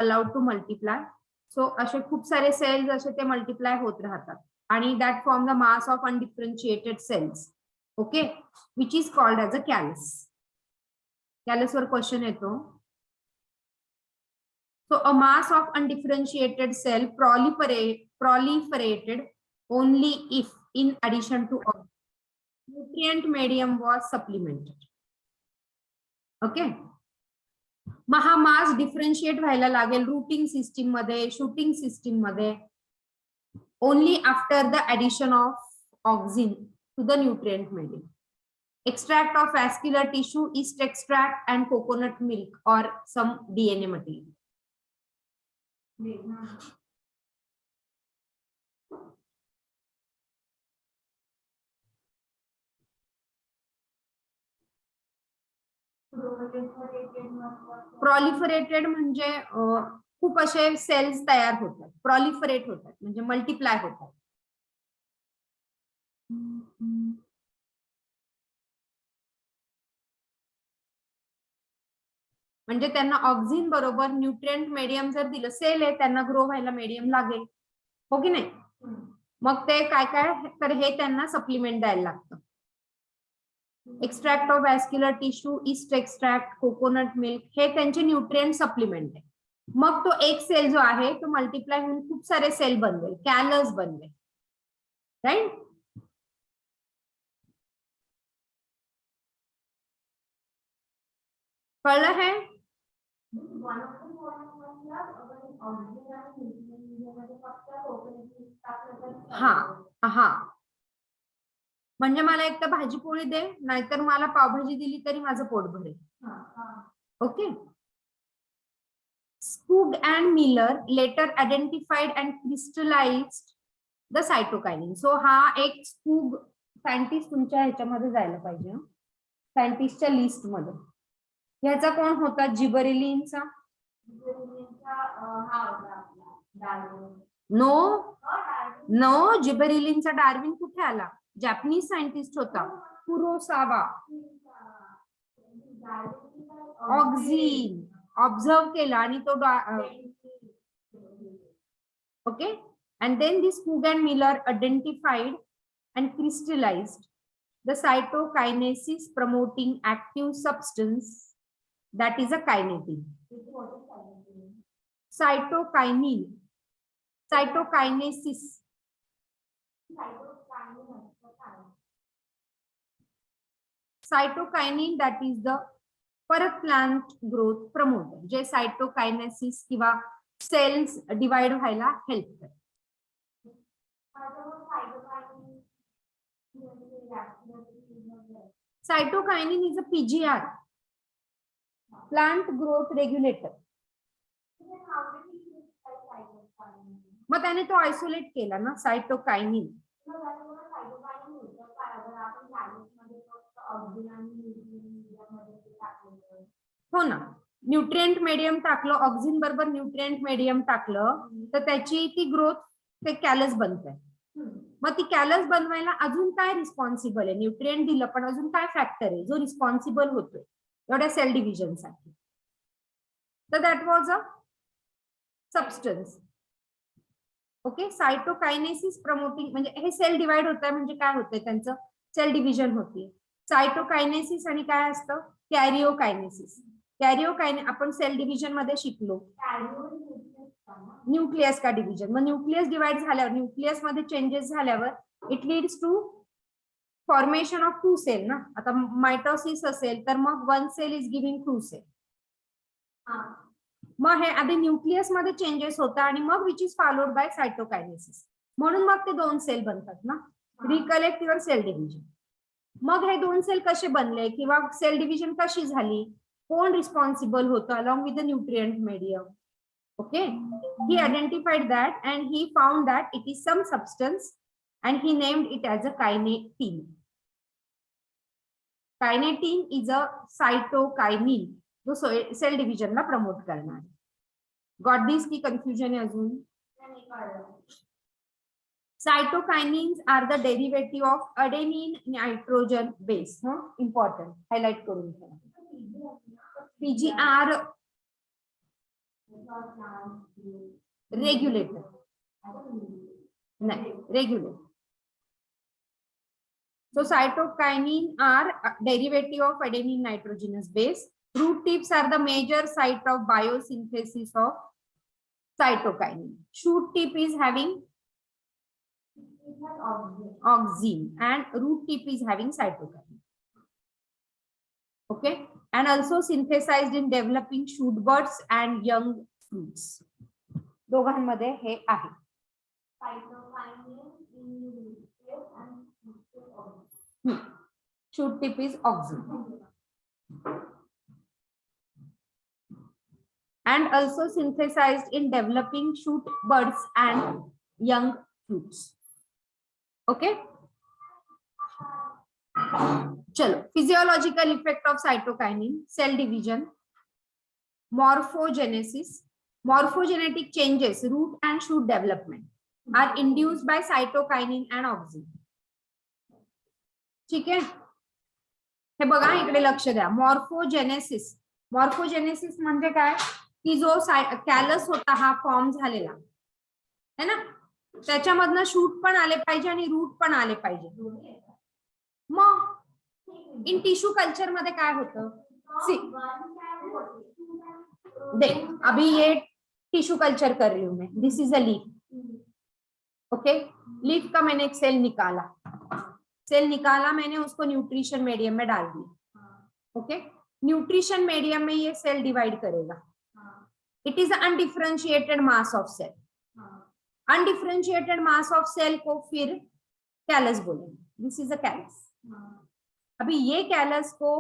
allowed to multiply. So असे खूप सारे cells असे ते multiply होत राहतात आणि that form the mass of undifferentiated cells, okay, which is called as a callus. Callus were question येतो. So a mass of undifferentiated cell proliferated only if in addition to nutrient medium was supplemented. Okay. मग हा मास differentiate व्हायला लागेल rooting system मध्ये, shooting system मध्ये only after the addition of auxin to the nutrient medium. Extract of vascular tissue, yeast extract and coconut milk or some DNA material. प्रॉलिफरेटेड म्हणजे खूप असे sales तयार होतात, प्रॉलिफरेट होतात म्हणजे मल्टिप्लाय होतात. म्हणजे त्यांना ऑक्सिन बरोबर न्यूट्रिएंट मीडियम जर दिलं, सेल आहे त्यांना ग्रो व्हायला मीडियम लागेल, हो की नाही. मग ते काय काय तर हे त्यांना सप्लिमेंट द्यायला लागतं. Extract of vascular tissue, yeast extract, coconut milk हे त्यांचे न्यूट्रिएंट सप्लिमेंट आहे. मग तो एक सेल जो आहे तो मल्टिप्लाय होऊन खूप सारे सेल बनवेल, कॅलस बनवेल, राईट. कळलं है. हा हा म्हणजे मला एक तर भाजी पोळी दे, नाहीतर मला पावभाजी दिली तरी माझं पोट भरेल. Okay. Skoog and Miller later identified and crystallized the cytokinin. So हा एक Skoog सायंटिस्ट तुमच्या ह्याच्यामध्ये जायला पाहिजे, सायंटिस्टच्या लिस्ट मध्ये. ह्याचा कोण होता? जिबरेलिनचा. नो नो, जिबरेलिनचा डार्विन कुठे आला? जॅपनीज सायंटिस्ट होता, कुरोसावा. ऑक्सिन ऑब्झर्व केला आणि तो okay. and then this Skoog and Miller identified and crystallized the cytokinesis promoting active substance that is a kinetin. Cytokinin, cytokinesis. Cytokinin that is the परत plant growth promoter, जे cytokinesis किंवा cells divide व्हायला help करते. Cytokinin is a PGR, plant growth regulator. मग त्याने तो isolate केला ना सायटोकायनिन. हो ना, न्यूट्रिएंट मीडियम टाकलं, ऑक्सिन बरोबर न्यूट्रिएंट मीडियम टाकलं तर त्याची ती ग्रोथ, ते कॅलस बनते. मग ती कॅलस बनवायला अजून काय रिस्पॉन्सिबल आहे? न्यूट्रिएंट दिलं पण अजून काय फॅक्टर आहे जो रिस्पॉन्सिबल होतोय एवढ्या सेल डिव्हिजन साठी? तर that was a substance. Okay. Cytokinesis promoting म्हणजे हे सेल डिवाइड होत आहे म्हणजे काय होतंय, त्यांचं सेल डिव्हिजन होती. सायटोकायनेसिस आणि काय असतं? कॅरिओकायनेसिस. कॅरिओकायने आपण सेल डिव्हिजन मध्ये शिकलो, न्यूक्लियस का डिव्हिजन. मग न्यूक्लियस डिवाइड झाल्यावर, न्यूक्लियस मध्ये चेंजेस झाल्यावर it leads to formation of two cell ना. आता मायटोसिस असेल तर मग one cell is giving two cell. मग हे आधी न्यूक्लियस मध्ये चेंजेस होतात आणि मग which is followed by cytokinesis, म्हणून मग ते दोन सेल बनतात ना. Recollect your cell division. मग हे दोन सेल कसे बनले किंवा सेल डिव्हिजन कशी झाली, कोण रिस्पॉन्सिबल होतं along with the nutrient medium. Okay. He identified that and he found that it is some substance and he named it as a kinetin. Kinetin is a cytokinin जो cell डिव्हिजनला promote करणार. Got this की confusion आहे अजून? Cytokinins are the derivative of adenine nitrogen base. Important. Highlight करून ठेवा. PGR regulator नाही, regulator. So cytokinin are a derivative of adenine nitrogenous base. Root tips are the major site of biosynthesis of cytokinin. Shoot tip is having auxin and root tip is having cytokinin. Okay, and also synthesized in developing shoot buds and young fruits. दोघांमध्ये हे आहे. Shoot tip is auxin. And also synthesized in developing shoot buds and young fruits. Okay. Chalo, physiological effect of cytokinin: cell division, morphogenesis. Morphogenetic changes, root and shoot development, are induced by cytokinin and auxin. ठीक है, हे बघा इकडे लक्ष द्या. Morphogenesis. Morphogenesis म्हणजे काय की जो कॅलस होता हा फॉर्म झालेला है ना, त्याच्यामधनं शूट पण आले पाहिजे आणि रूट पण आले पाहिजे. मग इन टिश्यू कल्चर मध्ये काय होतं, सी देख अभी ये टिश्यू कल्चर कर रही हूं मैं. This is a leaf. Okay, leaf का मैंने एक सेल निकाला. सेल निकाला मैंने, उसको न्यूट्रिशन मीडियम में डाल दिया. ओके, न्यूट्रिशन मीडियम में ये सेल डिवाइड करेगा. It is undifferentiated mass of cell. Undifferentiated mass of cell को फिर कैलस बोलेंगे. This is a callus. अभी ये कैलस को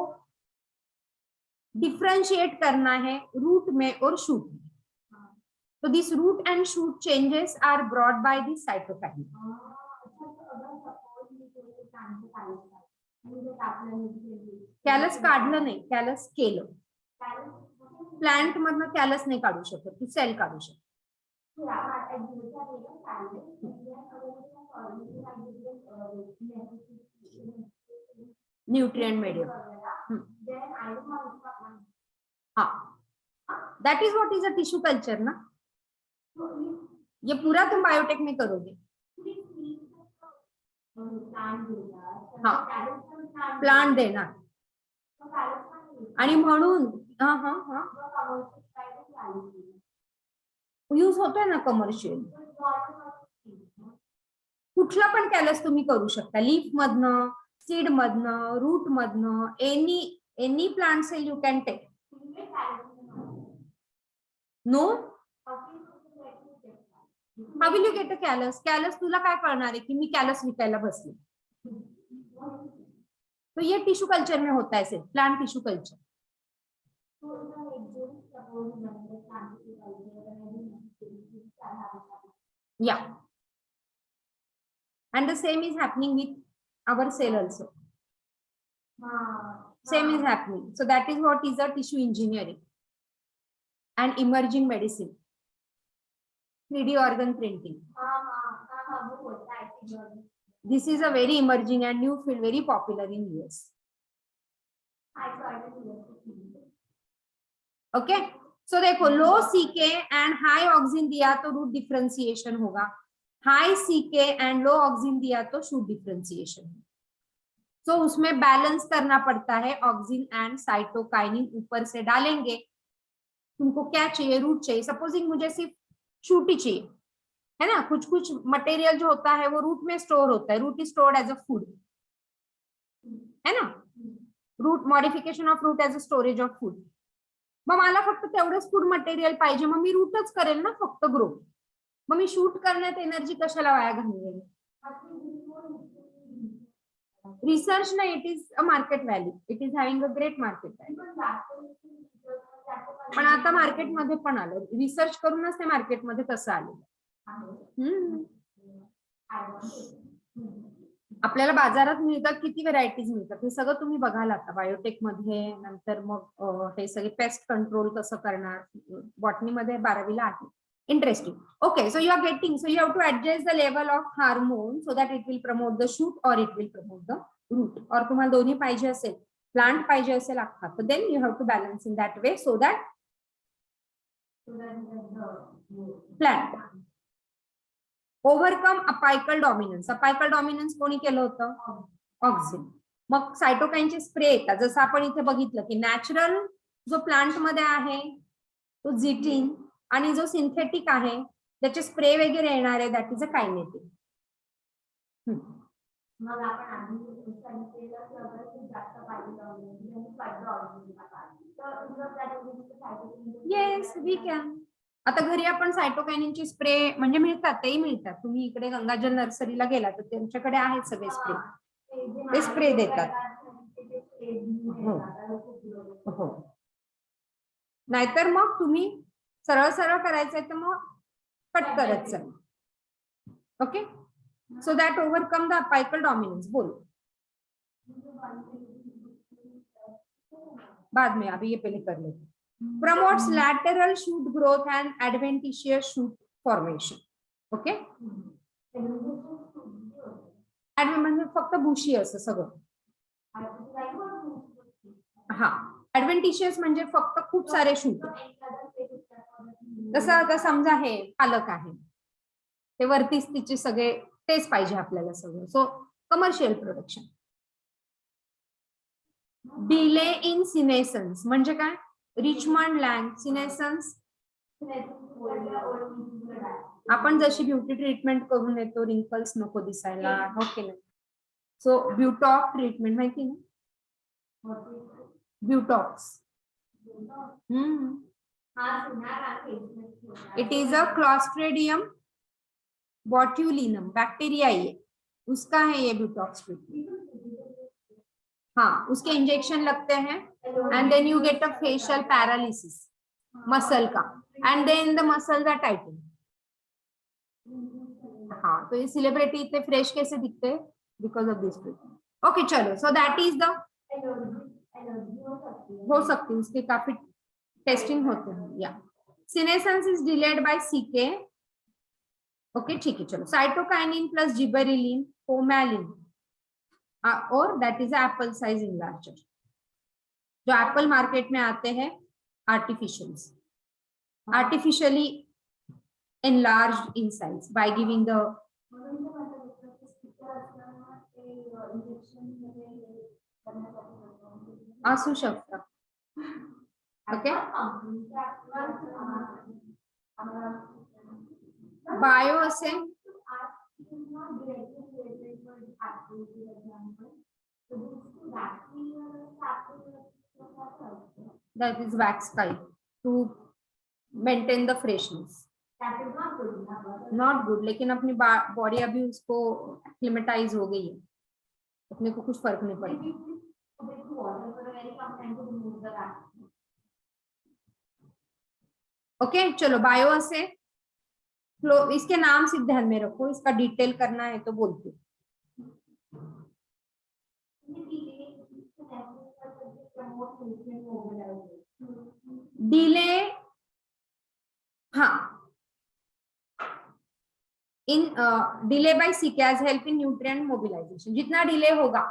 डिफरेंशिएट करना है रूट में और शूट में. तो this root and shoot changes are brought by this cytokinin. Callus काढलं नाही, कॅलस केलं. प्लांट मधनं कॅलस नाही काढू शकत, तू सेल काढू शकत. Nutrient medium. हाँ, that is what is a tissue culture ना. ये पूरा तुम बायोटेक में करोगे. हाँ, प्लांट देणार आणि म्हणून यूज होतोय ना कमर्शियल. कुठला पण कॅलस तुम्ही करू शकता, लीफ मधनं, सीड मधनं, रूट मधनं, any plant cell you can take. No, how will you get a callus. Callus तुला काय कळणार आहे की मी कॅलस विकायला बसले. तो ये टिश्यू कल्चर में होता है, सिर्फ प्लांट टिश्यू कल्चर. या, and the same is happening with our cell also. Same is happening. So that is what is a tissue engineering and emerging medicine. 3D organ printing. This is a very emerging and new field, very popular in US. Okay, so देखो लो CK and high auxin दिया तो root differentiation होगा. High CK and low auxin दिया तो shoot differentiation. सो उसमें balance करना पड़ता है. ऑक्सिन एंड साइटोकाइनिन ऊपर से डालेंगे. तुमको क्या चाहिए, रूट चाहिए. सपोजिंग मुझे सिर्फ शूट ही चाहिए है ना. कुछ कुछ मटेरियल जो होता है वो रूट में स्टोर होता है. Root is stored as a food है ना. Root modification of root as a storage of food. मग मला फक्त तेवढंच फूड मटेरियल पाहिजे, मग मी रूटच करेल ना फक्त ग्रो. मग मी शूट करण्यात एनर्जी कशाला वाया घालवेल. रिसर्च नाही, it is a market value. It is having a great market value. पण आता मार्केटमध्ये पण आलं. रिसर्च करूनच ते मार्केटमध्ये कसं आलं. आपल्याला बाजारात मिळतात, किती व्हरायटीज मिळतात हे सगळं तुम्ही बघाल आता बायोटेक मध्ये. नंतर मग हे सगळे पेस्ट कंट्रोल कसं करणार बॉटनी मध्ये 12वीला आहे. Interesting. Okay, so you are getting, so you have to adjust the level of hormone so that it will promote the shoot और it will promote the root. और तुम्हाला दोन्ही पाहिजे असेल, प्लांट पाहिजे असेल अख्खा, तर then you have to balance in that way so that plant. Overcome apical dominance. Apical dominance कोणी केलं होतं? ऑक्झिन. मग सायटोकाइनचे स्प्रे येतात, जसं आपण इथे बघितलं की नॅचरल जो प्लांट मध्ये आहे तो झिटीन, आणि जो सिंथेटिक आहे त्याचे स्प्रे वगैरे येणार आहे, दॅट इज अ कायनेटिक. मग आपण येस वी कॅन. आता घरी आपण सायटोकायनिनचे स्प्रे म्हणजे मिळतात, तेही मिळतात. तुम्ही इकडे गंगाजल नर्सरीला गेला तर त्यांच्याकडे आहेत सगळे स्प्रे, ते स्प्रे देतात. हो. नाहीतर मग तुम्ही सरळ सरळ करायचंय तर मग कट करत चल. Okay. So that overcome the apical dominance. बोलो बाद में, अभी ये पहले कर लेते. Promotes lateral shoot growth and adventitious shoot formation. Okay. म्हणजे फक्त बुशी असं सगळं. हा. ऍडव्हेंटिशियस म्हणजे फक्त खूप सारे शूट. जसं आता समजा हे पालक आहे, ते वरतीच तिचे सगळे तेच पाहिजे आपल्याला सगळं. So commercial production. Delay in senescence म्हणजे काय? Richmond Lang senescence. आपण जशी ब्युटी ट्रीटमेंट करून येतो, रिंकल्स नको दिसायला, ओके ना. सो ब्युटॉक ट्रीटमेंट माहिती ना? ब्युटॉक्स. इट इज अ क्लॉस्ट्रेडियम बॉट्यूलिनम बैक्टीरिया, ये उसका है ये ब्यूटॉक्स ट्रीटमेंट. हाँ, उसके इंजेक्शन लगते हैं and then you get a facial paralysis muscle का, and then the muscles are tighten. हाँ, तो ये सेलिब्रिटी इतने फ्रेश कैसे दिखते हैं? Because of this treatment. Okay चलो, सो दैट इज द हो सकती है, उसके काफी टेस्टिंग होते हैं. या senescence is delayed by CK. Okay ठीक है चलो. साइटोकाइनिन प्लस जिबेरेलिन फोमैलिन और that is apple size enlarger, जो एप्पल मार्केट में आते हैं artificially enlarged in size by giving the असू शकतं. ओके. बायो असे that is wax type to maintain the freshness. Not good, लेकिन अपनी बॉडी अभी उसको एक्लिमेटाइज हो गई है, अपने को कुछ फर्क नहीं पड़ेगा. ओके चलो. बायो से इसके नाम से ध्यान में रखो, इसका डिटेल करना है तो बोलती हूँ. डिले, हाँ, in delay by seekage help in nutrient mobilisation. जितना डिले होगा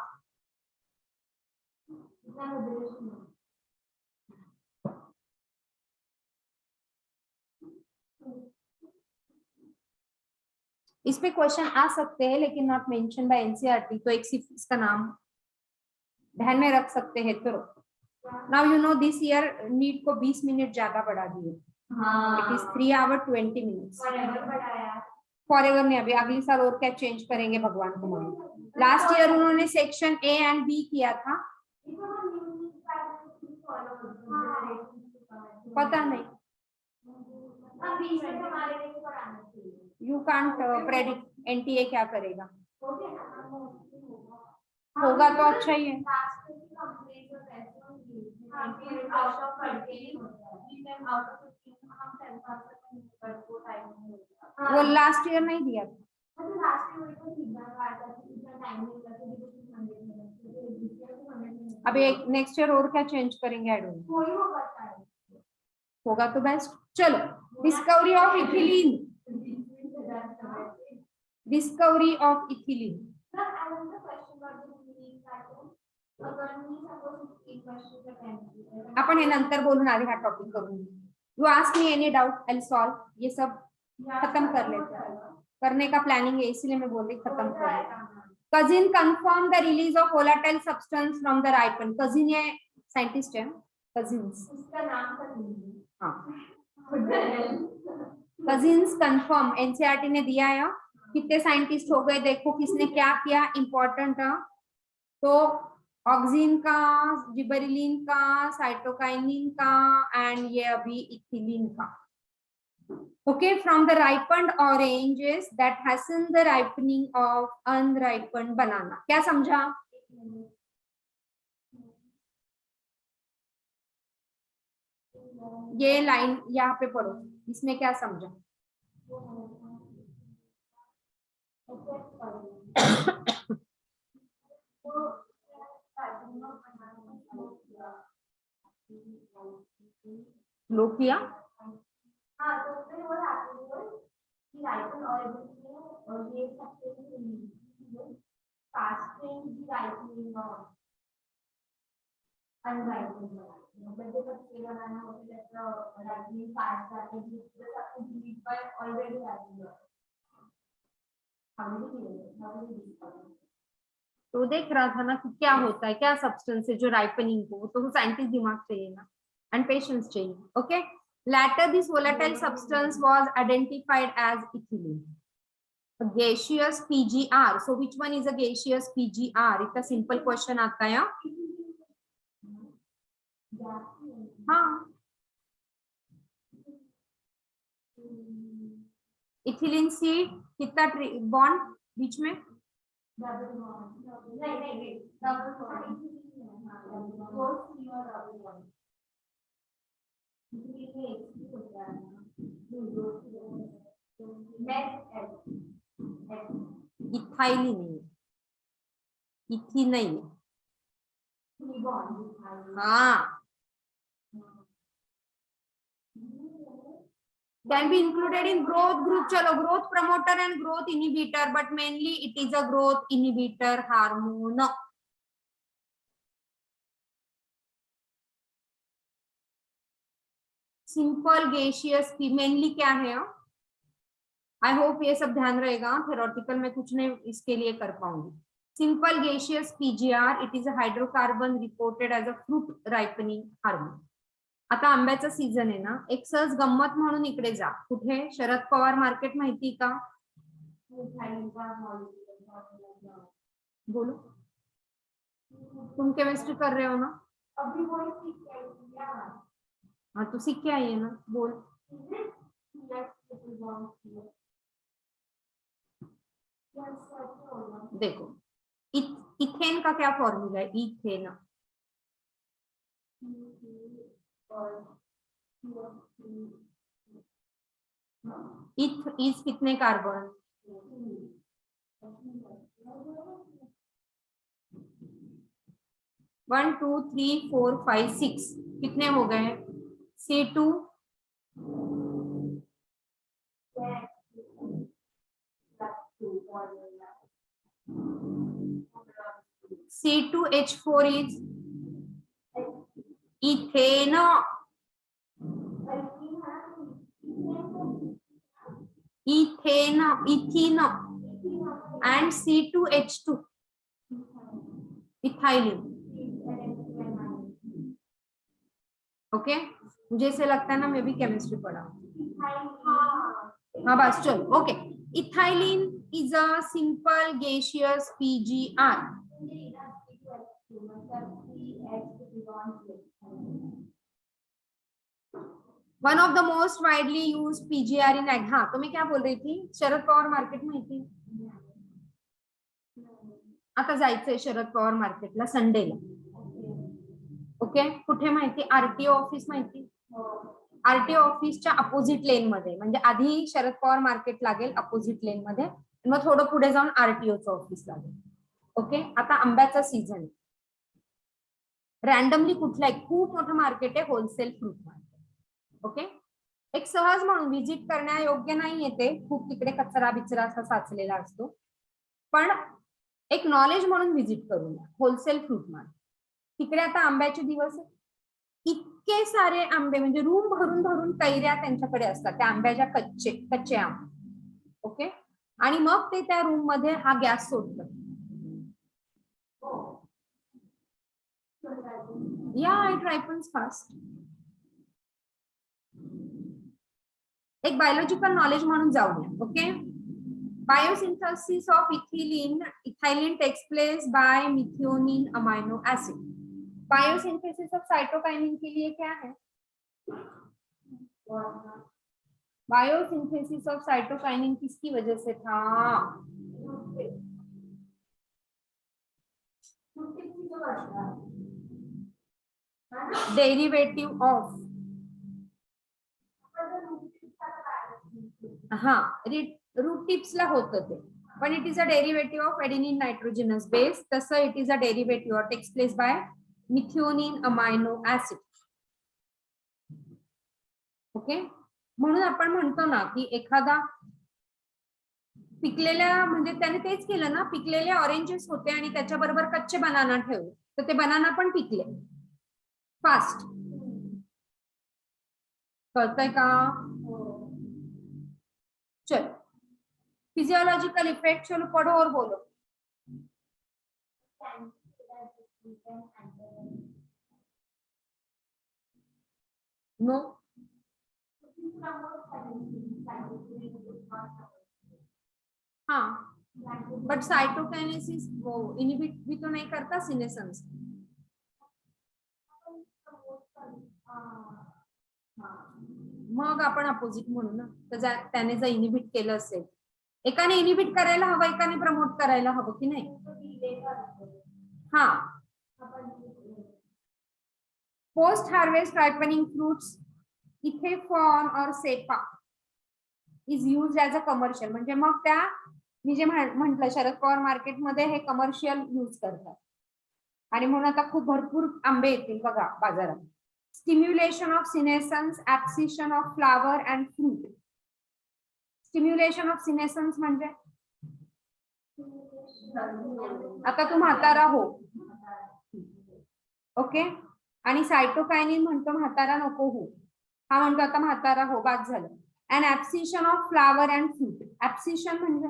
इस पे क्वेश्चन आ सकते हैं, लेकिन नॉट मेंशन बाय एनसीईआरटी, तो एक सिर्फ इसका नाम ध्यान में रख सकते हैं. तो now you know this year NEET को 20 मिनट ज्यादा बढ़ा दिए. It is 3 hours 20 minutes. Forever में. अभी अगली साल और क्या चेंज करेंगे भगवान को मालूम. लास्ट ईयर उन्होंने सेक्शन ए एंड बी किया था, पता नहीं. यू कांट प्रेडिक्ट एनटीए क्या करेगा. होगा तो अच्छा ही है. वो लास्ट ईयर नहीं दिया था. अभी एक नेक्स्ट ईयर और क्या चेंज करेंगे, आई डोंट नो. होगा तो बेस्ट. चलो. Discovery of ethylene. Discovery of ethylene. आपण हे नंतर बोलून आधी हा टॉपिक करून. You ask me any doubt I solve, ये सब खत्म कर लेते हैं, करने का प्लानिंग है इसलिए मैं बोल रही खत्म कर लेते। Cousin confirm the release of volatile substance from the ripen, cousin ये साइंटिस्ट है, कजिन्स, हाँ कजिन्स कंफर्म, एनसीईआरटी ने दिया है। कितने साइंटिस्ट हो गए देखो, किसने क्या किया, इंपॉर्टेंट है। तो ऑक्सिन का, जिबरेलिन का, साइटोकाइनिन का एंड ये अभी इथिलीन का। Okay, from the ripened oranges that hasten the ripening of unripened banana, क्या समझा? ये लाइन यहाँ पे पढ़ो, इसमें क्या समझा? लो किया, तो देख रहा था ना कि क्या होता है, क्या सब्सटेंस है जो राइपनिंग को, तो साइंटिस्ट दिमाग चाहिए ना एंड पेशेंस चाहिए। Okay, later this volatile substance was identified as ethylene, a gaseous PGR. So which one is a gaseous PGR? इतना simple question आता है। हाँ, इथिलीन सी कितना बॉन्ड बीच में, इथाइलिन नहीं, इथी नहीं, हाँ can be included in growth group. चलो, growth promoter and growth inhibitor, but mainly it is a growth inhibitor hormone. Simple gaseous mainly क्या है? आई होप ये सब ध्यान रहेगा, थेरोटिकल में कुछ नहीं इसके लिए कर पाऊंगी। Simple gaseous PGR, it is a hydrocarbon reported as a fruit ripening hormone. आता आंब्याचा सीझन आहे ना, एक सहज गंमत म्हणून इकडे जा, कुठे? शरद पवार मार्केट माहिती का? बोलो, तुम केमिस्ट्री कर रहे हो ना? अभी हाँ तो सीख के आई है ना, बोल। देखो, इथेन का क्या फॉर्मूला है? इथेन, इथ इज कितने कार्बन? 1 2 3 4 5 6, कितने हो गए? C2 C2H4 is ethane, ethane, ethene and C2H2 ethylene. Okay, मुझे ऐसे लगता है ना मैं भी केमिस्ट्री पढ़ा। हाँ बस चलो, okay. Ethylene is a simple gaseous PGR. One of the most widely use PGR in egg. हाँ तो मैं क्या बोल रही थी, शरद पवार मार्केट माहिती? आता जायचंय शरद पवार मार्केटला संडेला। ओके, कुठे माहिती? आरटीओ ऑफिस माहिती? आरटीओ ऑफिसच्या अपोजिट लेन मध्ये, म्हणजे आधी शरद पवार मार्केट लागेल अपोजिट लेन मध्ये, मग थोडं पुढे जाऊन आरटीओचं ऑफिस लागेल। ओके, आता आंब्याचा सीझन, रॅन्डमली कुठला एक खूप मोठं मार्केट आहे, होलसेल फ्रूट मार्केट। ओके, एक सहज म्हणून विजिट करण्यायोग्य नाही येते, खूप तिकडे कचरा बिचरा असा साचलेला असतो, पण एक नॉलेज म्हणून विजिट करूया होलसेल फ्रूट मार्केट। तिकडे आता आंब्याचे दिवस आहे, इतके सारे आंबे म्हणजे रूम भरून भरून कैऱ्या त्यांच्याकडे असतात, त्या आंब्याच्या कच्चे आंबे. ओके, आणि मग ते त्या रूम मध्ये हा गॅस सोडतात. या इट रायपन्स फास्ट. एक बायोलॉजिकल नॉलेज म्हणून जाऊया. Okay, biosynthesis of ethylene takes place by methionine amino acid. Biosynthesis of cytokinin के लिए क्या है? बायोसिंथेसिस ऑफ साइटोकाइनिन किसकी वजह से था? डेरिवेटिव ऑफ, हा रूट टिप्स ला होतं ते, पण it is a derivative of adenine nitrogenous base. तसं it is a derivative or takes place by methionine amino acid. Okay, म्हणून आपण म्हणतो ना की एखादा पिकलेल्या, म्हणजे त्याने तेच केलं ना, पिकलेले ऑरेंजेस होते आणि त्याच्याबरोबर कच्चे बनाना ठेवले, तर ते बनाना पण पिकले फास्ट. कळतंय का? चलो, फिजियोलॉजिकल इफेक्ट, चलो पढ़ो और बोलो. नो, हाँ, बट साइटोकाइनेसिस वो इनहिबिट भी तो नहीं करता सिनेसेंस. मग आपण अपोजिट म्हणू ना, तर त्याने जर इनहिबिट केलं असेल, एकाने इनहिबिट करायला हवं, एकाने प्रमोट करायला हवं की नाही? हा, post harvest ripening fruits ethephon और CEPA is use as a commercial. म्हणजे मग त्या, मी जे म्हंटल शरद पवार मार्केटमध्ये हे कमर्शियल यूज करतात, आणि म्हणून आता खूप भरपूर आंबे येतील बघा बाजारात. Stimulation of senescence, abscission of flower and fruit. Stimulation of senescence म्हणजे आता तू म्हातारा हो, ओके, आणि सायटोकायनिन म्हणतो म्हातारा नको हो, हा म्हणतो आता म्हातारा हो, बाद झालं. And abscission of flower and fruit. Abscission म्हणजे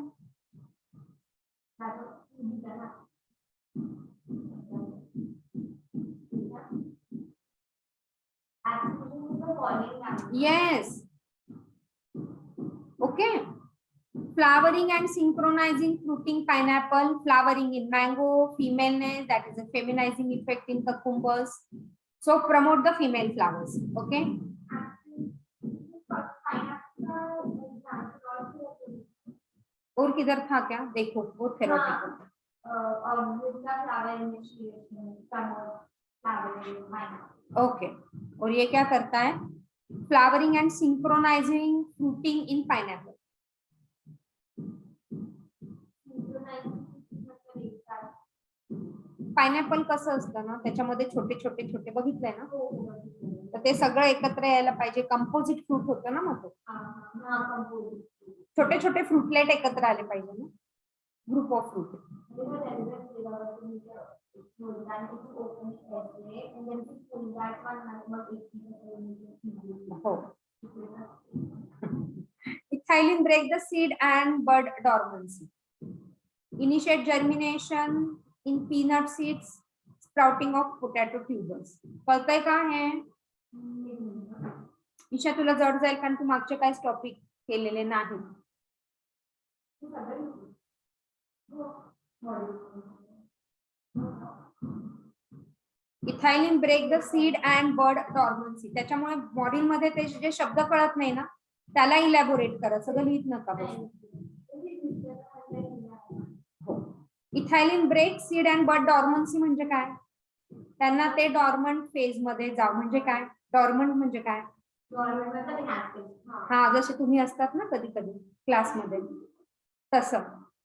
yes, okay, flowering and synchronizing fruiting pineapple, flowering in mango, femaleness, that is a feminizing effect in cucumbers, so promote the female flowers. Okay, और किधर था क्या, देखो वो theoretical. Okay, और ये क्या करता है? Flowering and synchronising fruiting in pineapple. Pineapple कसं असतं ना, त्याच्यामध्ये छोटे छोटे छोटे बघितलंय ना, तर ते सगळं एकत्र यायला पाहिजे. कंपोजिट फ्रूट होतं ना, मग तो छोटे छोटे फ्रूटलेट एकत्र आले पाहिजे ना, ग्रुप ऑफ फ्रूट. हो, ethylene break the seed and bud dormancy. Initiate germination in peanut seeds, sprouting of potato tubers. कळतंय का हे? ईशा तुला जड जाईल कारण तू मागचे काय टॉपिक केलेले नाही. Ethylene break the seed and bud dormancy. त्याच्यामुळे मॉड्यूल मध्ये ते जे शब्द कळत नाही ना, त्याला इलॅबोरेट करा, सगळं लिहित नका बसून. Ethylene break seed and bud डॉर्मन्सी म्हणजे काय? त्यांना ते डॉर्मंट फेज मध्ये जाऊ. म्हणजे काय डॉर्मंट म्हणजे काय? हा, जसे तुम्ही असतात ना कधी कधी क्लासमध्ये, तसं.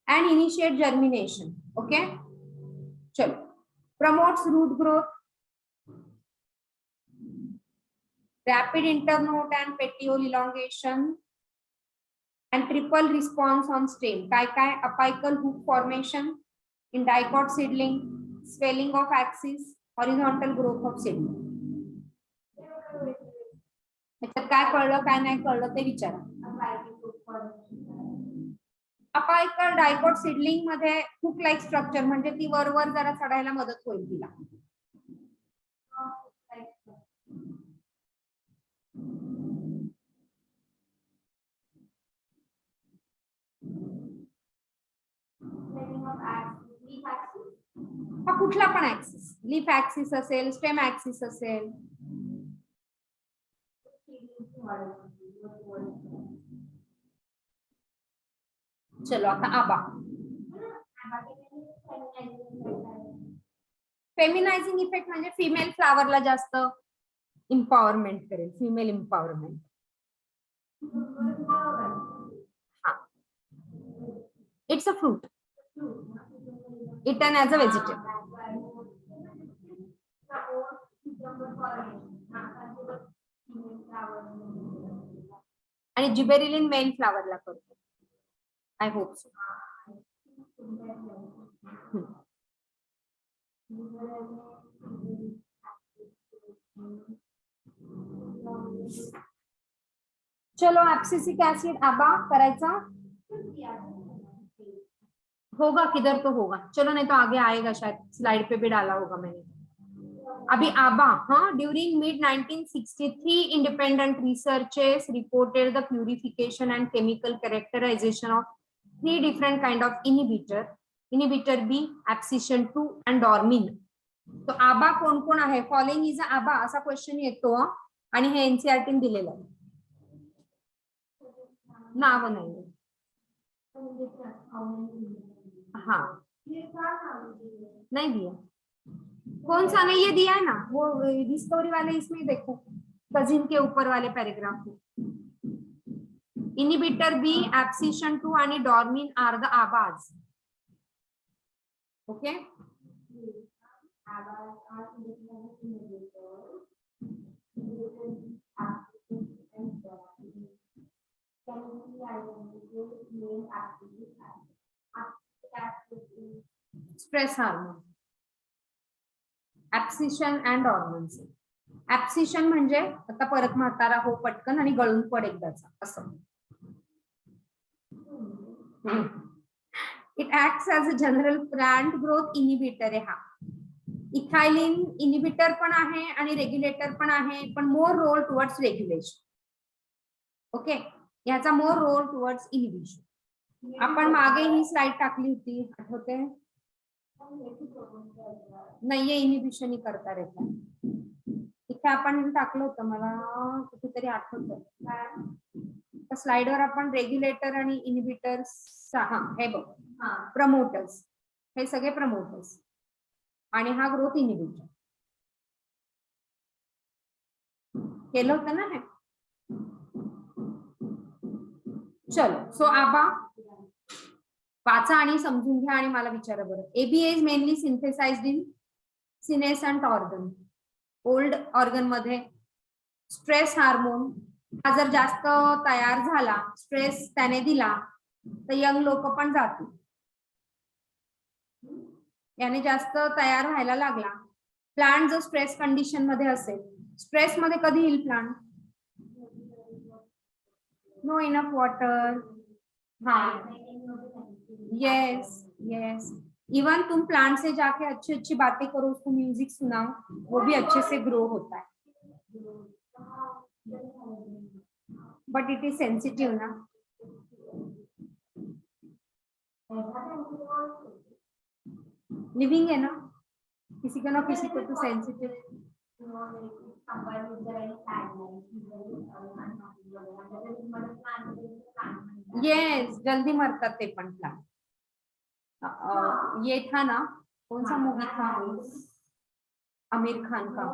And initiate germination. ओके, चलो. Promotes root growth, rapid internode and petiole elongation and triple response on stem. काय apical hook formation in dicot seedling, swelling of axis, horizontal growth of seedling. त्याच्यात काय कळलं काय नाही कळलं ते विचारा. आपण एक डायकोट सीडलिंग मध्ये हुक लाईक स्ट्रक्चर म्हणजे ती वर जरा चढायला मदत होईल तिला. हा कुठला पण ऍक्सिस, लीफ ऍक्सिस असेल, स्टेम ऍक्सिस असेल. चलो आता आबा. फेमिनायझिंग इफेक्ट म्हणजे फिमेल फ्लावरला जास्त इम्पॉवरमेंट करेल, फिमेल इम्पॉवरमेंट. हा, it's a fruit, eaten as a vegetable. आणि जिबेरिलिन मेन फ्लावरला करतो. I hope so. चलो एब्सिसिक एसिड आबा करायचा होगा, किधर तो होगा. चलो नहीं तो आगे आएगा शायद, स्लाइड पे भी डाला होगा मैंने. अभी आबा, हाँ, during mid 1963 independent researches reported the purification and chemical characterisation of 3 different kind of inhibitor B, abscisin 2 and dormin. तो आबा कोण कोण आहे, फॉलोइंग इज आबा असा क्वेश्चन येतो आणि हे एनसीईआरटी ने दिलेलं आहे. नाव नाही. हाँ नहीं दिया. कौन सा नहीं, ये दिया है ना वो डिस्कवरी वाले, इसमें देखो कजिन के ऊपर वाले पैराग्राफ में. इनिबिटर बी, एब्सिशन 2 आणि dormin are the ABAs. Okay. Stress hormone, abscission and dormancy. Abscission म्हणजे आता परत म्हातारा हो पटकन आणि गळून पड एकदाचा असं. It acts as a general plant growth inhibitor आहे हा. इथायलिन इनिबिटर पण आहे आणि रेग्युलेटर पण आहे, पण more role towards regulation. Okay, याचा मोर रोल टुवर्ड्स इनिबिशन. आपण मागे ही स्लाइड टाकली होती, आठवते? नाहीये, इनिबिशन ही करता रहता. इथे आपण टाकलं होतं, मला कुठेतरी आठवतं स्लाइड वर. आपण रेग्युलेटर आणि इनिबिटर्स, हा हे बघ, प्रमोटर्स, हे सगळे प्रमोटर्स आणि हा ग्रोथ इनिबिटर केलं होतं ना हे. चलो, सो आबा वाचा आणि समजून घ्या आणि मला विचारा बरं. ABA is mainly synthesised in senescent organ. Old organ मध्ये स्ट्रेस हार्मोन हा जर जास्त तयार झाला, स्ट्रेस त्याने दिला तर यंग लोक पण जातील. याने जास्त तयार व्हायला लागला. प्लांट जर स्ट्रेस कंडिशन मध्ये असेल, स्ट्रेस मध्ये कधी येईल प्लांट? No enough water. हाँ यस यस. इवन तुम प्लांट से जाके अच्छी अच्छी बातें करो, उसको म्यूजिक सुनाओ, वो भी अच्छे से ग्रो होता है. बट इट इज सेंसिटिव ना. लिविंग है ना, किसी को ना किसी को तो सेंसिटिव. यस, जल्दी मरतात ते पण प्लांट. ये था ना, कौन सा मूवी था आमिर खान का,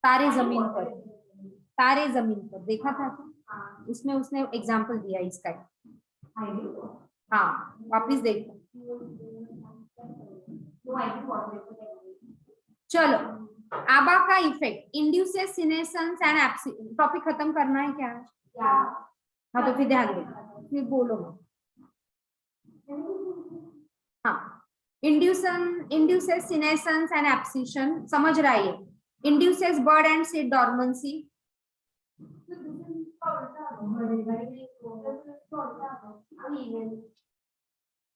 तारे जमीन पर. तारे जमीन पर देखा था, उसमें उसने एग्जाम्पल दिया इसका. हाँ वापिस देखो. चलो, आबा का effect induces senescence and abscission. Topic खत्म करना है क्या? हाँ तो फिर ध्यान दो, फिर बोलो. हाँ, इंड्यूसेस सीनेसेंस एंड एब्सिशन समझ रहा है. Induces bud and seed dormancy,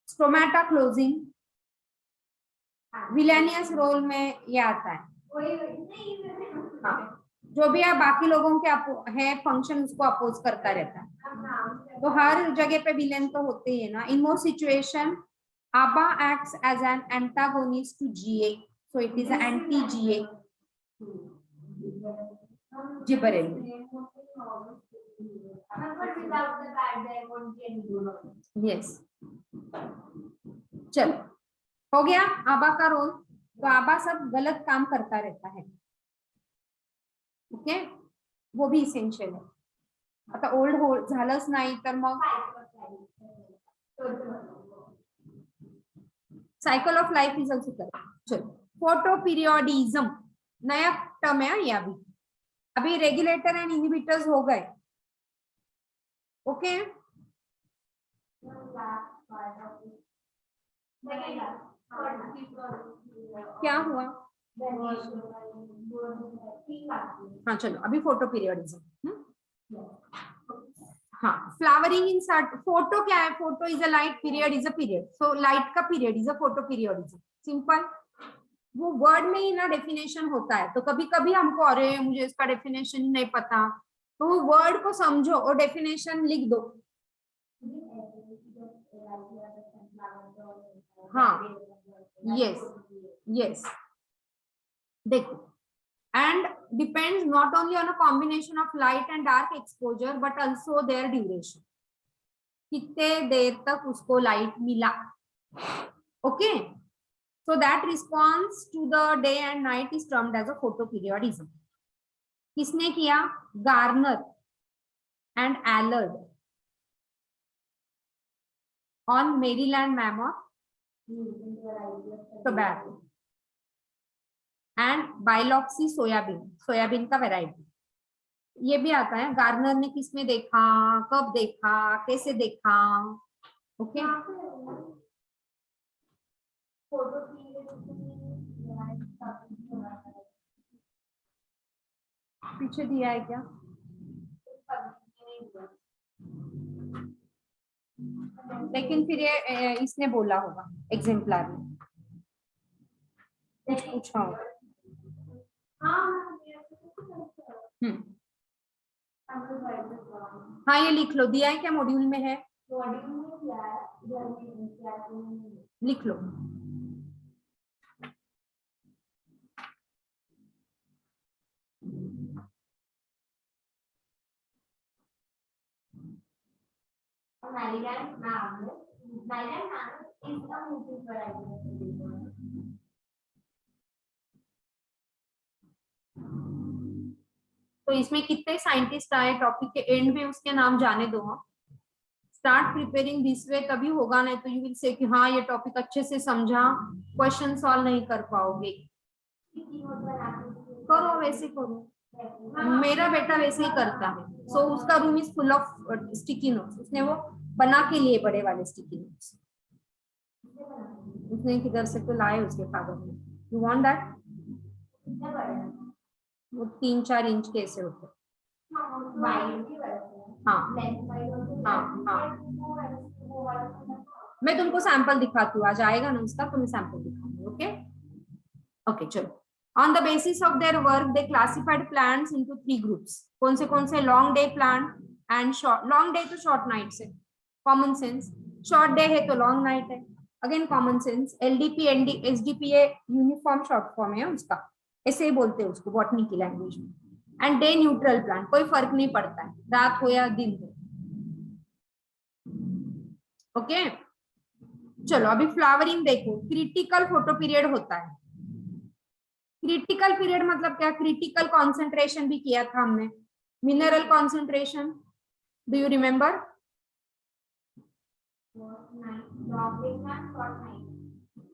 stomata closing, villainous role में ये आता है। हाँ, जो भी है बाकी लोगों के है फंक्शन उसको अपोज करता रहता है, तो हर जगह पे विलेन तो होते ही है ना। In most situation ABA acts as an antagonist to GA, so it is anti GA gibberellin. Yes, चलो हो गया आबा का रोल। तो आबा सब गलत काम करता रहता है, ओके, वो भी इसेंशियल है। आता ओल्ड झालंच नाही तर मग cycle of life is also correct. चलो, फोटो पीरियोडिज्म नया टर्म है ये। अभी रेगुलेटर एंड इनहिबिटर्स हो गए, ओके। क्या हुआ? हाँ चलो, अभी फोटो पीरियोडिज्म। हाँ, फ्लावरिंग इन फोटो क्या है? Photo is a light, period is a period, so light का period is a photoperiodism. Simple, वो वर्ड में ही ना डेफिनेशन होता है, तो कभी कभी हमको अरे मुझे इसका डेफिनेशन नहीं पता, तो वो वर्ड को समझो और डेफिनेशन लिख दो। हाँ, यस यस, देखो, and depends not only on a combination of light and dark exposure but also their duration, कितने देर तक उसको लाइट मिला, okay. So that response to the day and night is termed as a photoperiodism. किसने किया? Garner and Allard on Maryland mammoth tobacco and biloxi soybean, soybean का variety. ये भी आता है, गार्नर ने किसमें देखा, कब देखा, कैसे देखा, ओके। पीछे दिया है क्या? लेकिन फिर ये इसने बोला होगा एग्जाम्पलर में कुछ पूछा होगा। हाँ, ये लिख लो, दिया है क्या? मॉड्यूल में है, लिख लो। तो इसमें कितने साइंटिस्ट आए टॉपिक के एंड में, उसके नाम जाने दो। स्टार्ट प्रिपेयरिंग दिस वे, तभी होगा, नहीं तो यू विल से कि हाँ ये टॉपिक अच्छे से समझा, क्वेश्चन सॉल्व नहीं कर पाओगे। करो, वैसे करो, मेरा बेटा वैसे ही करता है। सो उसका room is full of sticky notes, उसने वो बना के लिए बड़े वाले स्टिकी नोट्स, उसने किधर से तो लाए उसके फादर ने। You want that? वो 3-4 इंच के ऐसे होते। हाँ हाँ हाँ, मैं तुमको सैंपल दिखाती हूँ, आज आएगा ना उसका, तो मैं सैंपल दिखाऊंगी, ओके ओके। चलो, on the basis of their work they classified plants into 3 groups। कौन से? long day plant and short, long day तो short night से, common sense, short day है तो long night है, again common sense. LDP SDP ये uniform short form है उसका, ऐसे ही बोलते हैं उसको बॉटनी की लैंग्वेज में। एंड डे न्यूट्रल प्लांट, कोई फर्क नहीं पड़ता है रात हो या दिन हो, ओके। चलो अभी फ्लावरिंग देखो, क्रिटिकल फोटो पीरियड होता है। क्रिटिकल पीरियड मतलब क्या? क्रिटिकल कॉन्सेंट्रेशन भी किया था हमने, mineral concentration, do you remember?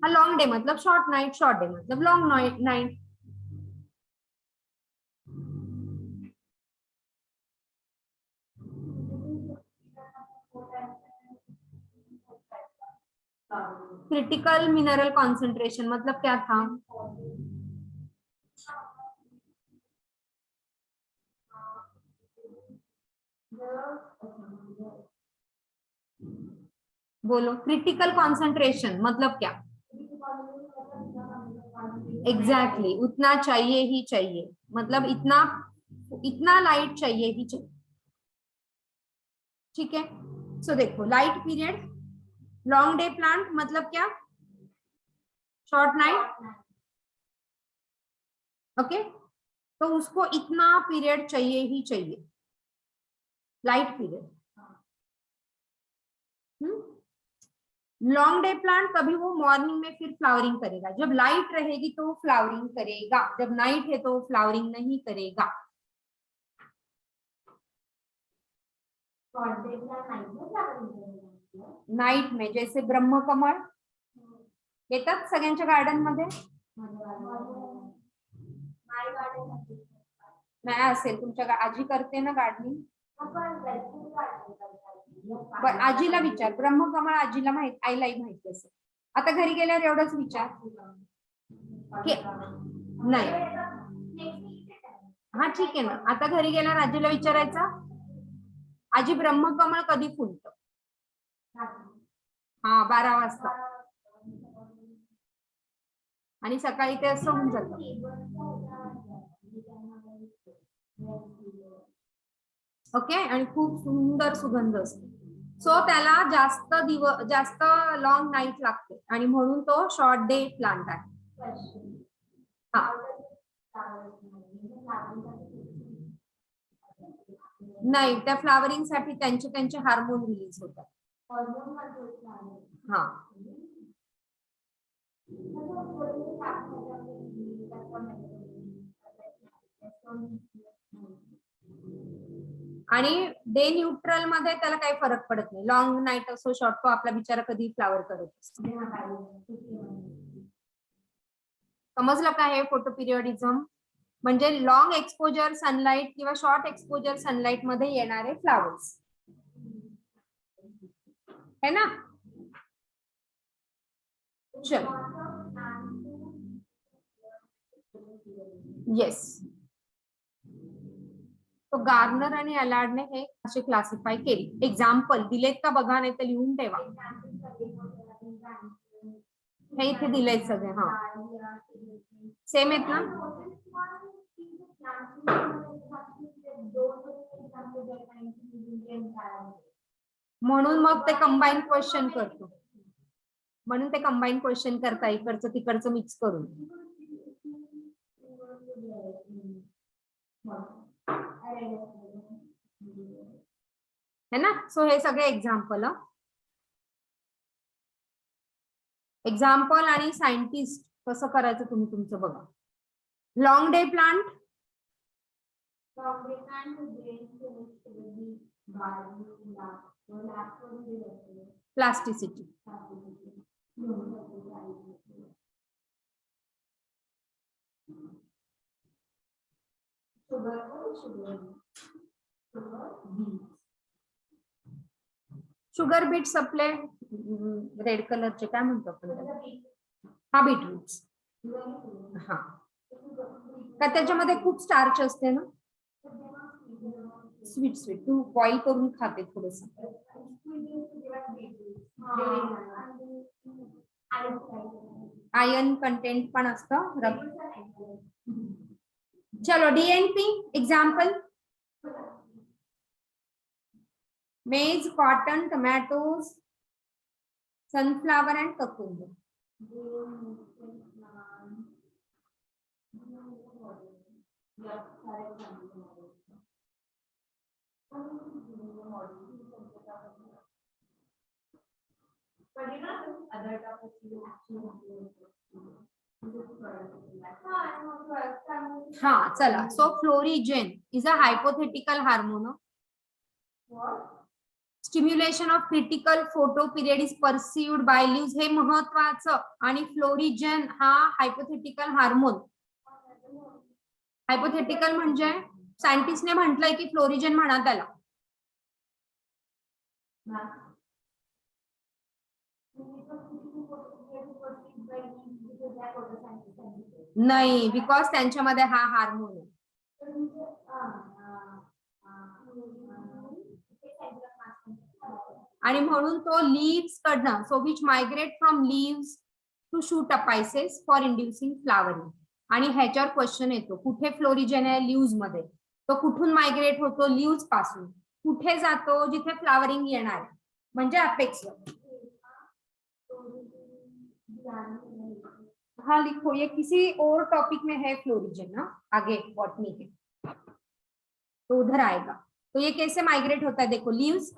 Long day मतलब शॉर्ट नाइट, शॉर्ट डे मतलब long night. Critical mineral concentration मतलब क्या था? बोलो, क्रिटिकल कॉन्सेंट्रेशन मतलब क्या? एग्जैक्टली उतना चाहिए ही चाहिए, मतलब इतना इतना लाइट चाहिए ही चाहिए। ठीक है, सो देखो light period, long day plant मतलब क्या? Short night. ओके, तो उसको इतना पीरियड चाहिए ही चाहिए, light period. Long day plant कभी वो मॉर्निंग में फिर फ्लावरिंग करेगा, जब लाइट रहेगी तो वो फ्लावरिंग करेगा, जब नाइट है तो वो फ्लावरिंग नहीं करेगा। नाइट में जैसे ब्रह्म कमळ येतात सगळ्यांच्या गार्डन मध्ये, नाही असेल तुमच्या आजी करते ना गार्डनिंग, पण आजीला विचार, ब्रह्मकमळ आजीला माहित, आईलाही माहिती असेल. आता घरी गेल्यावर एवढंच विचार नाही, हा ठीक आहे ना, आता घरी गेल्यावर आजीला विचारायचा, आजी ब्रह्मकमळ कधी फुलतं? हा 12 वाजता, आणि सकाळी ते असं होऊन जातं. ओके, आणि खूप सुंदर सुगंध असतो. सो त्याला जास्त लॉंग नाईट लागते आणि म्हणून तो शॉर्ट डे प्लांट आहे. हा नाही, त्या फ्लावरिंग साठी त्यांचे हार्मोन रिलीज होतात. हा आणि डे न्यूट्रल मध्ये त्याला काही फरक पडत नाही, लॉंग नाईट असो शॉर्ट, तो आपला बिचारा कधी फ्लावर करत असतो. समजलं का हे फोटो पिरियडिझम म्हणजे? लॉंग एक्सपोजर सनलाइट किंवा शॉर्ट एक्सपोजर सनलाइट मध्ये येणारे फ्लावर्स है ना. चल येस, तो गार्नर आणि अलार्डने हे असे क्लासिफाय केली. एक्झाम्पल दिलेत का बघा, नाही तर लिहून ठेवा. हे इथे दिलेत सगळे. हा सेम आहेत ना. म्हणून मग ते कंबाईन क्वेश्चन करतो, म्हणून ते कंबाईन क्वेश्चन करता इकडचं तिकडचं मिक्स करून. है ना. सो हे सगळे एक्झाम्पल, एक्झाम्पल आणि सायंटिस्ट कसं करायचं तुम्ही तुमचं बघा. Long day plant, plasticity, sugar beet supply, red कलरचे काय म्हणतो आपण, हा बीटरूट. हा का त्याच्यामध्ये खूप स्टार्च असते ना, स्वीट स्वीट, तू बॉईल करून खाते थोडस. आयर्न कंटेंट पण असतं. चलो DNP example, maize, cotton, tomatoes, sunflower and cucumber. हा चला. So florigen is a hypothetical hormone. Stimulation of critical photoperiod is perceived by leaves, हे महत्वाचं. आणि फ्लोरिजेन हा हायपोथेटिकल हार्मोन. हायपोथेटिकल म्हणजे सायंटिस्टने म्हटलंय की फ्लोरिजेन म्हणा त्याला. नाही, बिकॉज त्यांच्यामध्ये हा हार्मोन आहे. आणि म्हणून तो लीव्स कडनं, so which migrate from leaves to shoot apices for inducing flowering. आणि ह्याच्यावर क्वेश्चन येतो, कुठे फ्लोरिजन आहे लीव्स मध्ये, तो कुठून मायग्रेट होतो, लीव्स पासून. कुठे जातो, जिथे फ्लावरिंग येणार, म्हणजे अपेक्स. हाँ लिखो, ये किसी और टॉपिक में है फ्लोरिजन ना, आगे बॉटनी के, तो उधर आएगा. तो ये कैसे माइग्रेट होता है, देखो लीव्स,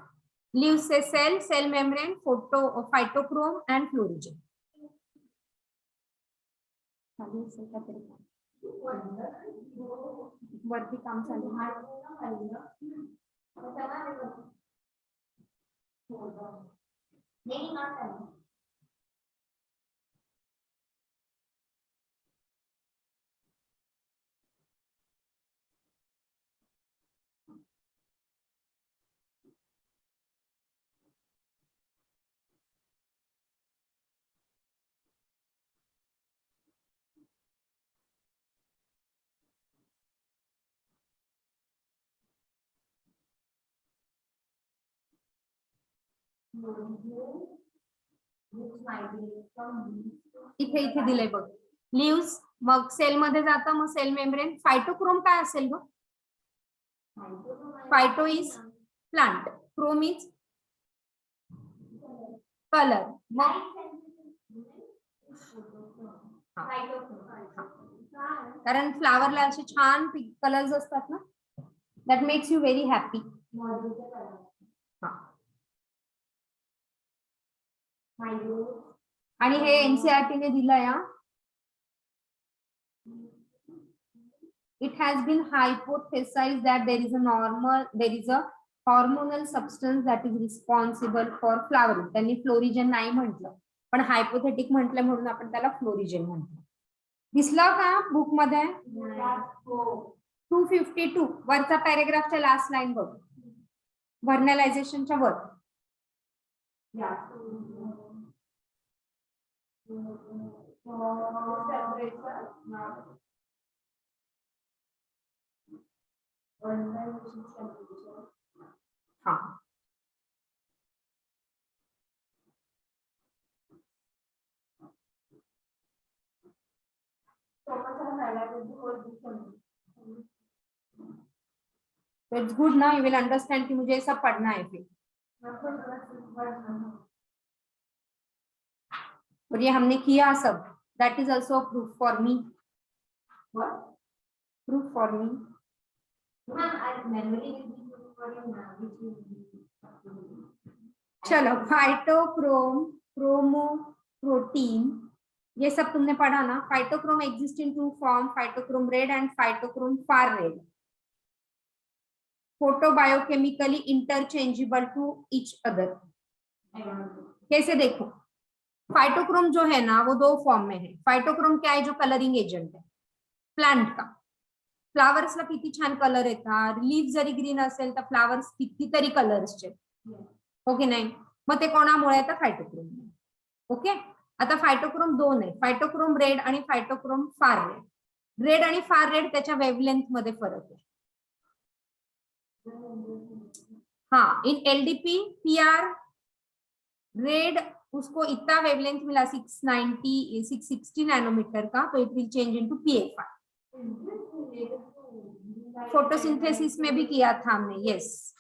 लीव्स से cell, cell membrane, photo phytochrome and florigen. वरती काम चालू. इथे इथे दिलंय बघ, लीव्स, मग सेल मध्ये जातं, मग सेल मेम्ब्रेन. फायटोक्रोम काय असेल ग, phyto is plant, chrome is colour. मग कारण फ्लावरला असे छान कलर्स असतात ना, that makes you very happy. आणि हे एनसीईआरटी ने दिलंय. It has been hypothesized that there is a hormonal substance that is responsible for flowering. त्यांनी फ्लोरिजन नाही म्हटलं, पण हायपोथेटिक म्हटलं म्हणून आपण त्याला फ्लोरिजन म्हणतो. दिसलं का बुक मध्ये? 252 वरचा पॅरेग्राफच्या लास्ट लाईन बघ, व्हर्नलायझेशनच्या वर. हाँ तो इट्स गुड ना, यू विल अंडरस्टैंड कि मुझे सब पढ़ना है फिर. और ये हमने किया सब, that is also proof for me. Proof for me. चलो, फाइटोक्रोम, क्रोमोप्रोटीन, ये सब तुमने पढ़ा ना. Phytochrome exist in two form, phytochrome red and phytochrome far red. Photobiochemically interchangeable to each other. कैसे देखो, फाइटोक्रोम जो है ना वो दो फॉर्म में है. फाइटोक्रोम क्या है, जो कलरिंग एजंट है प्लांट का. फ्लावर्सला किती छान कलर येतात, लीफ जरी ग्रीन असेल तर फ्लावर्स कितीतरी कलर्सचे, हो की नाही. मग ते कोणामुळे येतं, फायटोक्रोम. ओके, आता फायटोक्रोम दोन आहे, फायटोक्रोम रेड आणि फायटोक्रोम फार रेड. रेड आणि फार रेड त्याच्या वेवलेंथ मध्ये फरक आहे. हाँ, इन एलडीपी पीआर रेड उसको इतना वेवलेंथ मिला 660 नैनोमीटर का, तो it will change into PFR. Photosynthesis में भी किया था हमने, yes.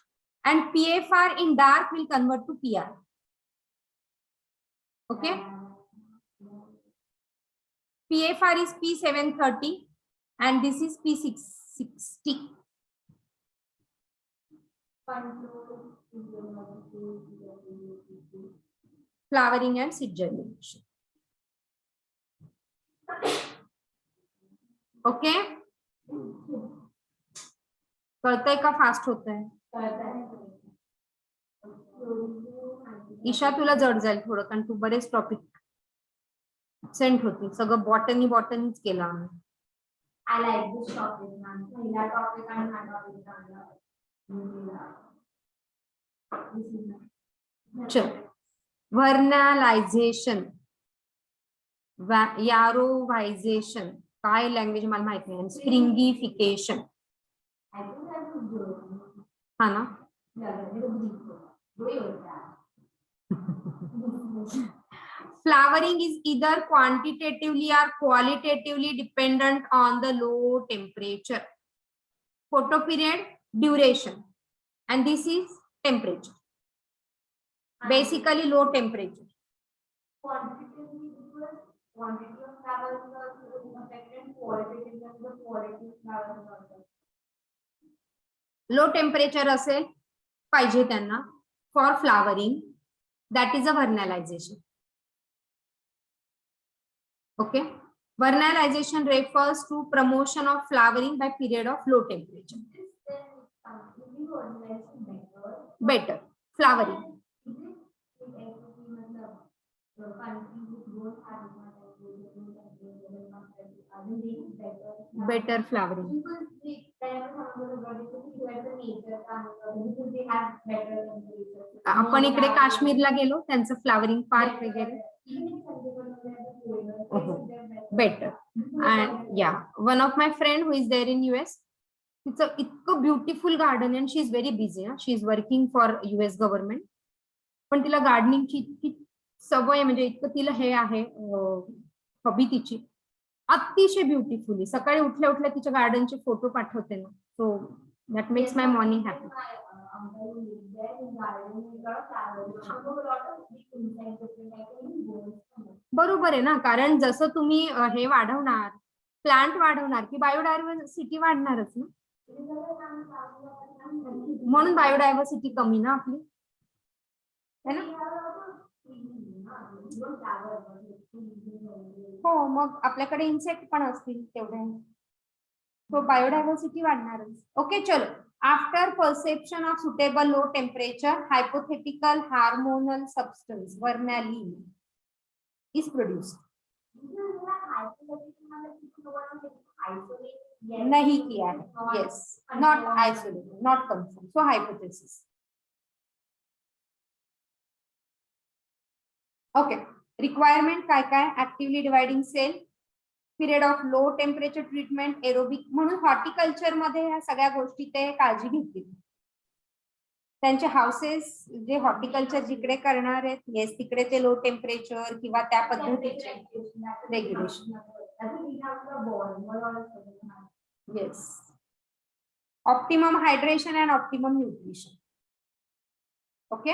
And PFR in dark will convert to PR. Okay, PFR is P730 and this is P660. Flowering and seed germination. Okay, कळतंय का, फास्ट होत आहे? ईशा तुला जड जाईल थोडं, कारण तू बरेच टॉपिक सेंट होती. सगळं बॉटनीच केलं आम्ही. I like this topic, man. पहिला टॉपिक आणि हा टॉपिक चांगला. चल, व्हर्नलायझेशन, यारोव्हायझेशन, काय लँग्वेज मला माहित नाही. स्प्रिंगिफिकेशन, हा ना. Flowering is either quantitatively or qualitatively dependent on the low temperature. Photoperiod, duration, and this is temperature. Basically low temperature. Quantitatively because quantity of flowers is also affected, qualitatively the quality of flowers is also. Low temperature असेल पाहिजे त्यांना for flowering, that is a vernalization. Okay, vernalization refers to promotion of flowering by period of low temperature. Better flowering. Better flowering. आपण इकडे काश्मीरला गेलो त्यांचं flowering park वगैरे. Better. And yeah, one of my friend who is there in US, it's a इतकं beautiful garden and she is very busy. She is working for US government. पण तिला गार्डनिंगची इतकी सवय म्हणजे इतकं तिला हे आहे हॉबी तिची अतिशय ब्युटिफुली. सकाळी उठल्या उठल्या तिच्या गार्डनचे फोटो पाठवते ना. So that makes my morning happy. बरोबर आहे ना, कारण जसं तुम्ही हे वाढवणार, प्लांट वाढवणार की बायोडायव्हर्सिटी वाढणारच ना. म्हणून बायोडायव्हर्सिटी कमी ना आपली है ना. हो, मग आपल्याकडे इन्सेक्ट पण असतील तेवढे, तो बायोडायव्हर्सिटी वाढणारच. ओके, चलो. After perception of suitable low temperature, hypothetical hormonal substance vernalin is produced. नहीं किया है. Yes, not isolated, not confirmed. So hypothesis. Okay, requirement काय काय? Actively dividing cell, period of low temperature treatment, aerobic. म्हणून horticulture मध्ये ह्या सगळ्या गोष्टी ते काळजी घेतील. त्यांचे हाऊसेस जे हॉर्टिकल्चर जिकडे करणार आहेत, येस, तिकडे ते लो टेम्परेचर किंवा त्या पद्धतीचे regulation. Yes, optimum hydration and optimum nutrition. Okay,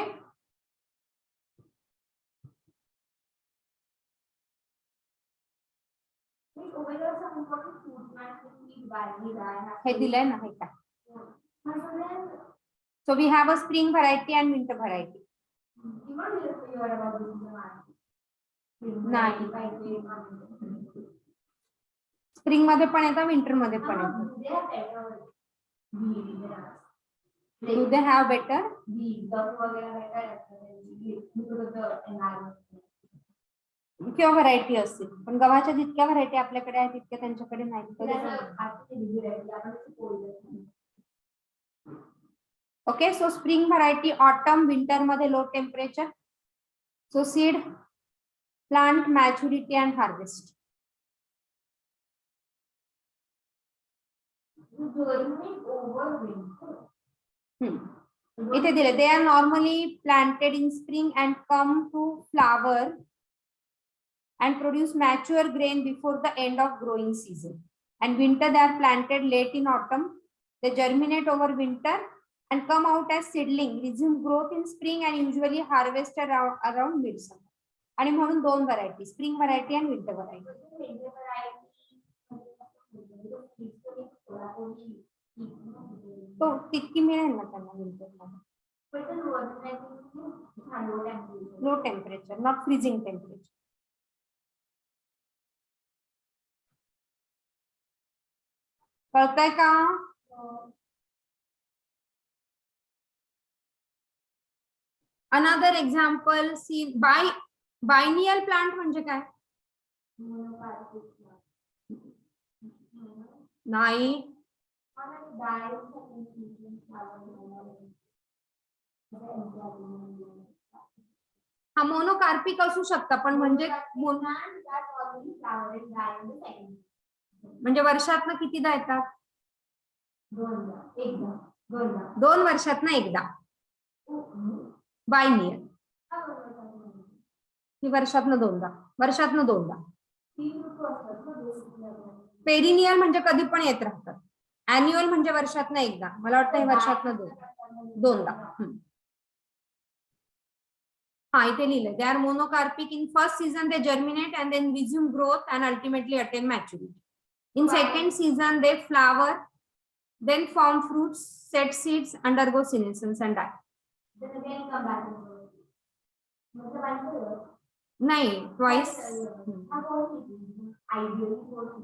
हे दिलंय ना, हे काय. So we have a spring variety and winter variety. नाही, स्प्रिंग मध्ये पण येतं, विंटर मध्ये पण येतं. Do they have better? किंवा व्हरायटी असतील, पण गव्हाच्या जितक्या व्हरायटी आपल्याकडे आहेत तितक्या त्यांच्याकडे नाही. Okay, so spring variety, autumn, winter मध्ये low temperature. So seed, plant maturity and harvest. इथे दिले, they are normally planted in spring and come to flower and produce mature grain before the end of growing season. And winter they are planted late in autumn. They germinate over winter and come out as seedling, resume growth in spring and usually harvested around midsummer. आणि म्हणून दोन variety, spring variety आणि winter variety. तो तितकी मिळेल ना त्यांना winter मध्ये. Low temperature, not freezing temperature. कळतंय का? अनदर एक्झाम्पल, सी बायनियल प्लांट म्हणजे काय? नाही, हा मोनोकार्पिक असू शकता, पण म्हणजे वर्षातनं कितीदा येतात? दोन वर्षातनं एकदा. बायनियल. ती वर्षातनं दोनदा. तीन ऋतू असतात ना बेसिक लेवल. पेरिनियल म्हणजे कधी पण येत राहतात. अॅन्युअल म्हणजे वर्षातनं एकदा. मला वाटतं हे वर्षातनं दोनदा. हा इथे लिहिलंय they are monocarpic in first season they germinate and then resume growth and ultimately attain maturity. In second season they flower then form fruits, set seeds, undergo senescence and die. Then again come back and grow. मतलब ऐसा है. नाही twice. हाँ बहुत ही ideally बहुत ही.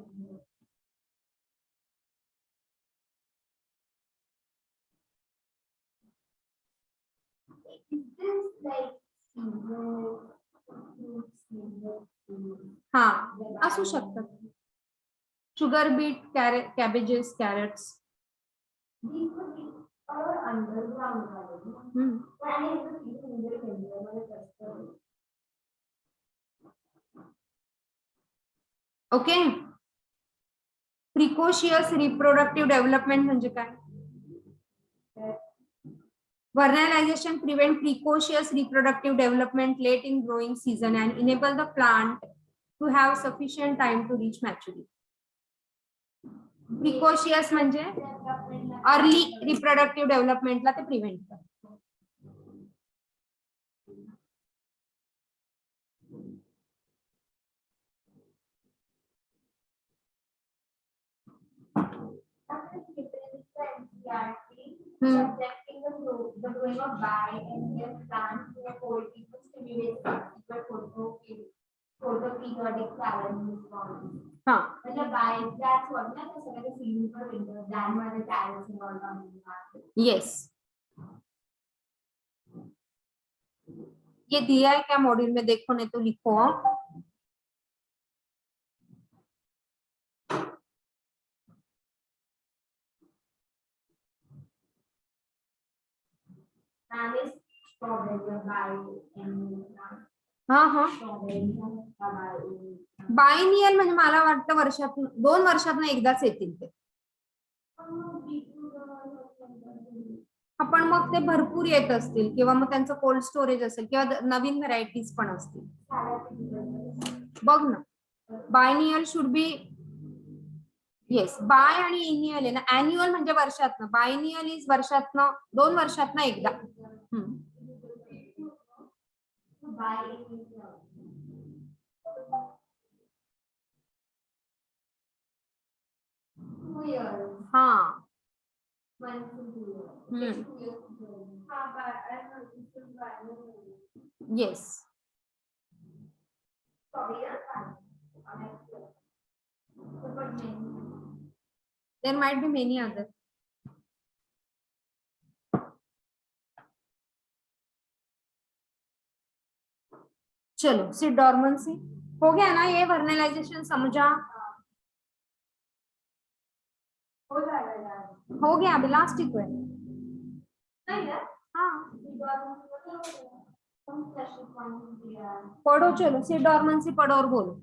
Is this like हा असू शकतात. Sugar beet, cabbages, carrots. these would be all underground garden. And it's a season in the India where festival. Okay. Precocious reproductive development म्हणजे काय? Vernalization prevent precocious reproductive development late in growing season and enable the plant to have sufficient time to reach maturity. Precocious म्हणजे early reproductive डेव्हलपमेंटला ते prevent करतात. Subjecting the growing of by and their plants to a cold people stimulate photoperiodic calorie response. हा मतलब by that's what ना तो सगळे feeling for winter January carrots and all coming. yes. ये दिया है क्या मॉड्यूल में, देखो नहीं तो लिखो. हा बायनियल म्हणजे मला वाटतं वर्षात 2 वर्षातनं एकदाच येतील ते. आपण मग ते भरपूर येत असतील किंवा मग त्यांचं कोल्ड स्टोरेज असेल किंवा नवीन व्हरायटीज पण असतील. बघ ना बायनियल शुड बी येस. बाय आणि इनियल आहे ना. अॅन्युअल म्हणजे वर्षातनं, बायनियल इज वर्षातनं 2 वर्षातनं एकदा. हा yes. There might be many other. चलो सीड डॉर्मेंसी हो गया ना. ये वर्नलाइजेशन समझा? हो गया. अभी लास्ट ही है. हाँ पढ़ो. चलो सीड डॉर्मेंसी पढ़ो और बोलो.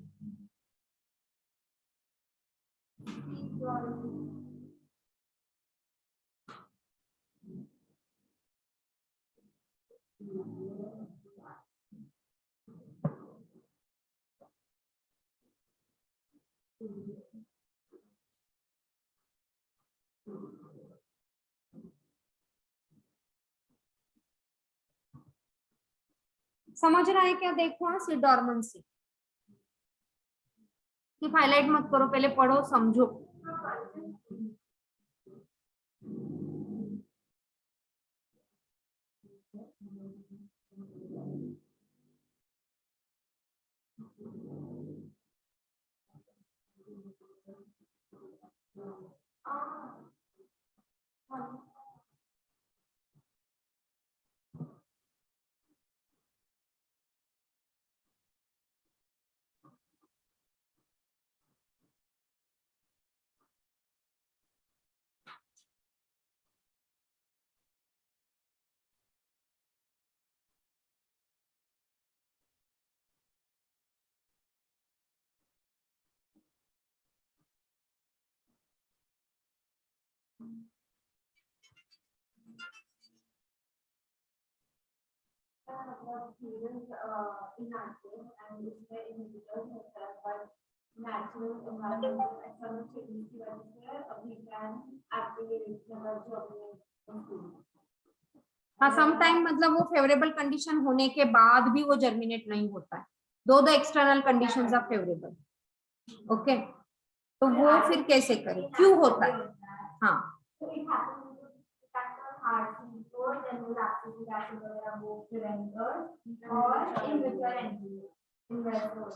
समझ रहा है क्या? देखो हाँ सीड डॉर्मेंसी की हाईलाइट मत करो, पहले पढ़ो समझो. inactive and इसमें individuals होता है but natural environmental external changes की वजह से we can activate the germination. हाँ समटाइम मतलब वो फेवरेबल कंडीशन होने के बाद भी वो जर्मिनेट नहीं होता है, though the external conditions are favourable. Okay, तो वो फिर कैसे करें, क्यों होता है? हाँ So it happens that the heart or then the lactic acid वगैरह वो preventers or immature embryos, investors.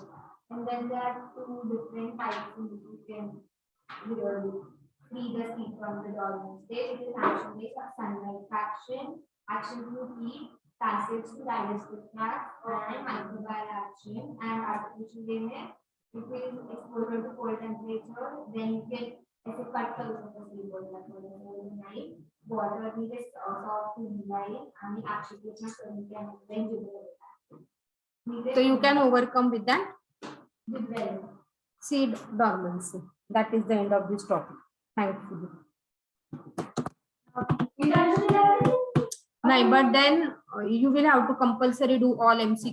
And then there are two different types in which you can really free the seed from the dormant state. It is action based on sunlight action, action to heat, passage to digestive tract, and microbial action, and artificial way में if it is exposure to cold temperature, then you can ऐसे cut करू शकतो seed बोलला थोडं नाही water with a soft line आणि oxidation करून त्या range so you can overcome with that with well. seed dormancy. That is the end of this topic. Thank you. No, but then you will have to compulsory do all MCQ